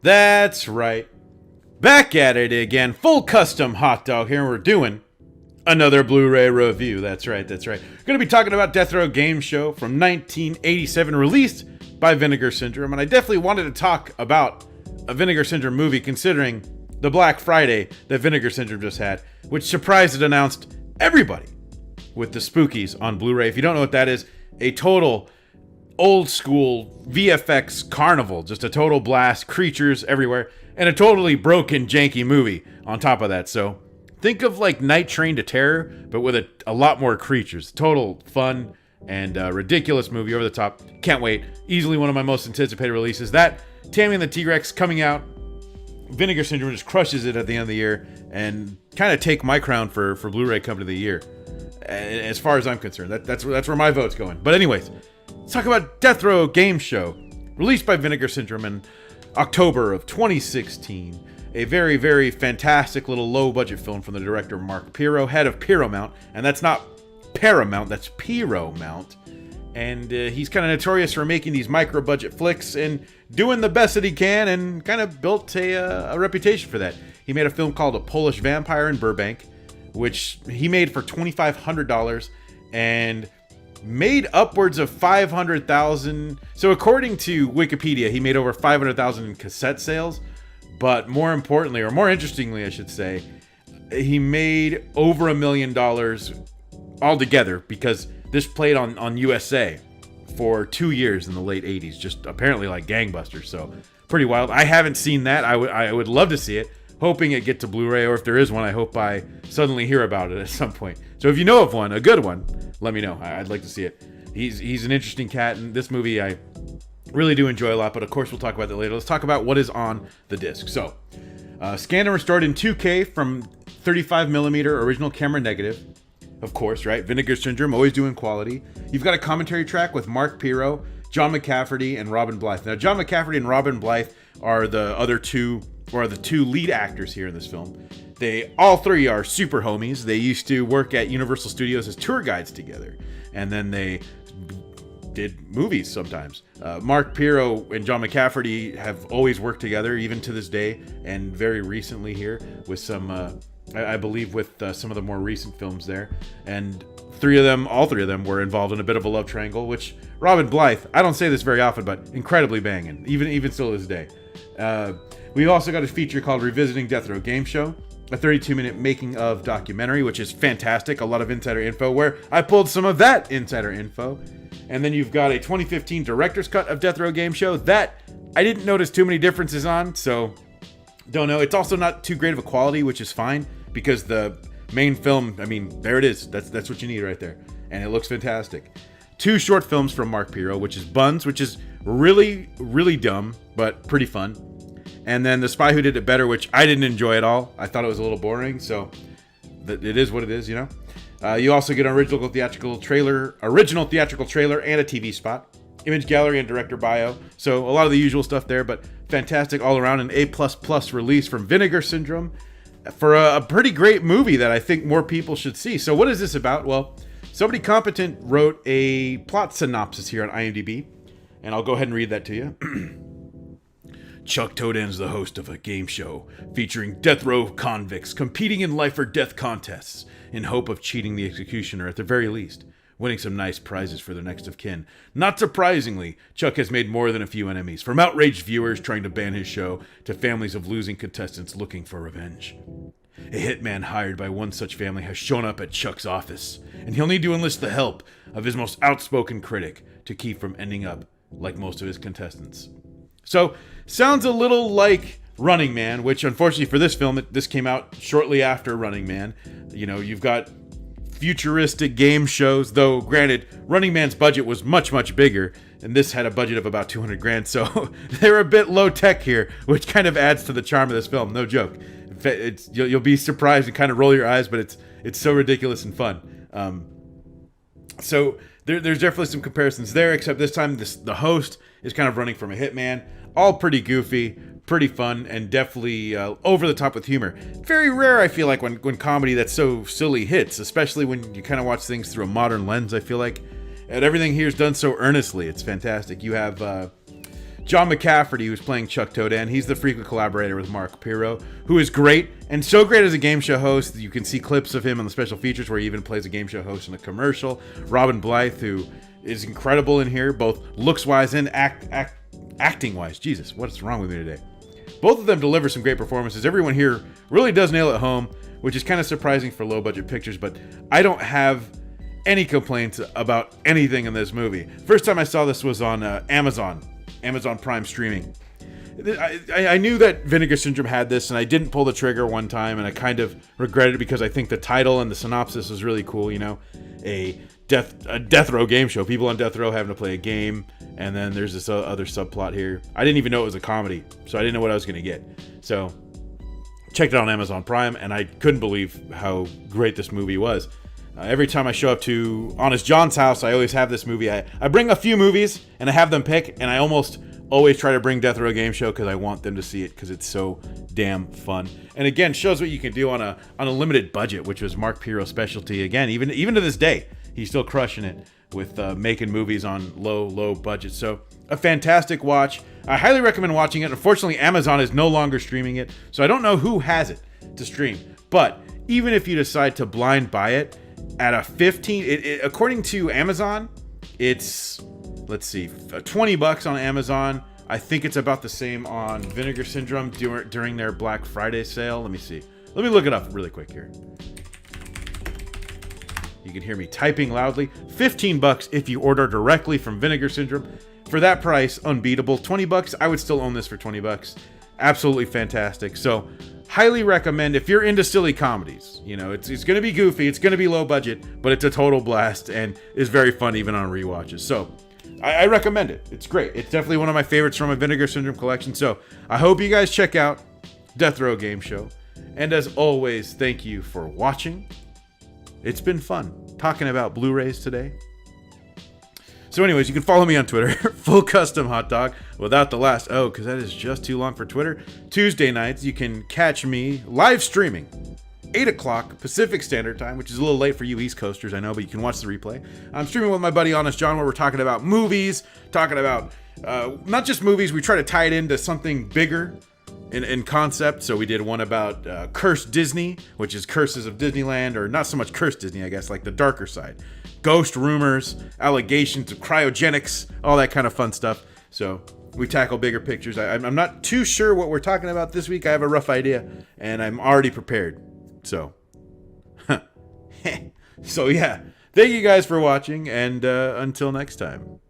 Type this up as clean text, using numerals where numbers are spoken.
That's right. Back at it again. Full custom hot dog here. We're doing another Blu-ray review. That's right. Going to be talking about Deathrow Gameshow from 1987, released by Vinegar Syndrome. And I definitely wanted to talk about a Vinegar Syndrome movie, considering the Black Friday that Vinegar Syndrome just had, which surprised and announced everybody with the Spookies on Blu-ray. If you don't know what that is, a total old school VFX carnival, just a total blast, creatures everywhere, and a totally broken, janky movie on top of that. So think of like Night Train to Terror, but with a lot more creatures. Total fun and ridiculous movie, over the top. Can't wait. Easily one of my most anticipated releases. That, Tammy and the T-Rex coming out. Vinegar Syndrome just crushes it at the end of the year and kind of take my crown for Blu-ray Company of the Year. As far as I'm concerned, that's where my vote's going. But anyways, let's talk about Deathrow Gameshow, released by Vinegar Syndrome in October of 2016. A very, very fantastic little low-budget film from the director Mark Pirro, head of Pirro, and that's not Paramount, that's Pirro. And he's kind of notorious for making these micro-budget flicks and doing the best that he can, and kind of built a reputation for that. He made a film called A Polish Vampire in Burbank, which he made for $2,500 and made upwards of $500,000. So according to Wikipedia, he made over $500,000 in cassette sales. But more importantly, or more interestingly, I should say, he made over $1 million altogether, because this played on USA for 2 years in the late 80s, just apparently like gangbusters. So pretty wild. I haven't seen that. I would love to see it, hoping it get to Blu-ray, or if there is one, I hope I suddenly hear about it at some point. So if you know of one, a good one, let me know. I'd like to see it. He's an interesting cat, and this movie I really do enjoy a lot, but of course we'll talk about that later. Let's talk about what is on the disc. So, scanned and restored in 2K from 35mm original camera negative. Of course, right? Vinegar Syndrome, always doing quality. You've got a commentary track with Mark Pirro, John McCafferty, and Robin Blythe. Now, John McCafferty and Robin Blythe are the two lead actors here in this film. All three are super homies. They used to work at Universal Studios as tour guides together, and then they did movies sometimes. Mark Pirro and John McCafferty have always worked together, even to this day, and very recently here with some, I believe, with some of the more recent films there. And all three of them were involved in a bit of a love triangle, which Robin Blythe, I don't say this very often, but incredibly banging, even still to this day. We've also got a feature called Revisiting Deathrow Gameshow, a 32-minute making of documentary, which is fantastic. A lot of insider info, where I pulled some of that insider info. And then you've got a 2015 director's cut of Deathrow Gameshow that I didn't notice too many differences on, so don't know. It's also not too great of a quality, which is fine, because the main film, I mean, there it is. That's what you need right there. And it looks fantastic. 2 short films from Mark Pirro, which is Buns, which is really, really dumb, but pretty fun. And then The Spy Who Did It Better, which I didn't enjoy at all. I thought it was a little boring, so it is what it is, you know? You also get an original theatrical trailer, and a TV spot. Image gallery and director bio. So a lot of the usual stuff there, but fantastic all around. An A++ release from Vinegar Syndrome for a pretty great movie that I think more people should see. So what is this about? Well, somebody competent wrote a plot synopsis here on IMDb, and I'll go ahead and read that to you. Chuck Toden's the host of a game show featuring death row convicts competing in life or death contests in hope of cheating the executioner, at the very least, winning some nice prizes for their next of kin. Not surprisingly, Chuck has made more than a few enemies, from outraged viewers trying to ban his show to families of losing contestants looking for revenge. A hitman hired by one such family has shown up at Chuck's office, and he'll need to enlist the help of his most outspoken critic to keep from ending up like most of his contestants. So, sounds a little like Running Man, which unfortunately for this film, this came out shortly after Running Man. You know, you've got futuristic game shows, though granted, Running Man's budget was much, much bigger, and this had a budget of about $200,000, so they're a bit low tech here, which kind of adds to the charm of this film, no joke. You'll be surprised and kind of roll your eyes, but it's so ridiculous and fun. So there's definitely some comparisons there, except this time the host is kind of running from a hitman. All pretty goofy, pretty fun, and definitely over the top with humor. Very rare, I feel like, when comedy that's so silly hits, especially when you kind of watch things through a modern lens, I feel like. And everything here is done so earnestly. It's fantastic. You have John McCafferty, who's playing Chuck Todan. He's the frequent collaborator with Mark Pirro, who is great, and so great as a game show host. You can see clips of him on the special features where he even plays a game show host in a commercial. Robin Blythe, who is incredible in here, both looks-wise and acting-wise. Jesus, what's wrong with me today? Both of them deliver some great performances. Everyone here really does nail it home, which is kind of surprising for low-budget pictures, but I don't have any complaints about anything in this movie. First time I saw this was on Amazon Prime streaming. I knew that Vinegar Syndrome had this, and I didn't pull the trigger one time, and I kind of regretted it because I think the title and the synopsis is really cool. You know, a Deathrow game show. People on death row having to play a game, and then there's this other subplot here. I didn't even know it was a comedy, so I didn't know what I was going to get. So checked it out on Amazon Prime, and I couldn't believe how great this movie was. Every time I show up to Honest John's house, I always have this movie. I bring a few movies, and I have them pick, and I almost always try to bring Deathrow Game Show because I want them to see it because it's so damn fun. And again, shows what you can do on a limited budget, which was Mark Pirro's specialty. Again, even to this day, he's still crushing it with making movies on low budget. So a fantastic watch. I highly recommend watching it. Unfortunately, Amazon is no longer streaming it, so I don't know who has it to stream. But even if you decide to blind buy it, at a 15, according to Amazon, it's, let's see, $20 on Amazon. I think it's about the same on Vinegar Syndrome during their Black Friday sale. Let me see. Let me look it up really quick here. You can hear me typing loudly. $15 if you order directly from Vinegar Syndrome. For that price, unbeatable. $20, I would still own this for $20. Absolutely fantastic. So highly recommend if you're into silly comedies. You know, it's going to be goofy, it's going to be low budget, but it's a total blast and is very fun even on rewatches. So I recommend it. It's great. It's definitely one of my favorites from a Vinegar Syndrome collection. So I hope you guys check out Deathrow Game Show. And as always, thank you for watching. It's been fun talking about Blu-rays today. So anyways, you can follow me on Twitter, Full Custom Hot Dog, without the last O, because that is just too long for Twitter. Tuesday nights, you can catch me live streaming, 8 o'clock Pacific Standard Time, which is a little late for you East Coasters, I know, but you can watch the replay. I'm streaming with my buddy Honest John, where we're talking about movies, talking about not just movies, we try to tie it into something bigger in concept. So we did one about Cursed Disney, which is Curses of Disneyland, or not so much Cursed Disney, I guess, like the darker side. Ghost rumors, allegations of cryogenics, all that kind of fun stuff. So we tackle bigger pictures. I'm not too sure what we're talking about this week. I have a rough idea, and I'm already prepared. So, so yeah. Thank you guys for watching, and until next time.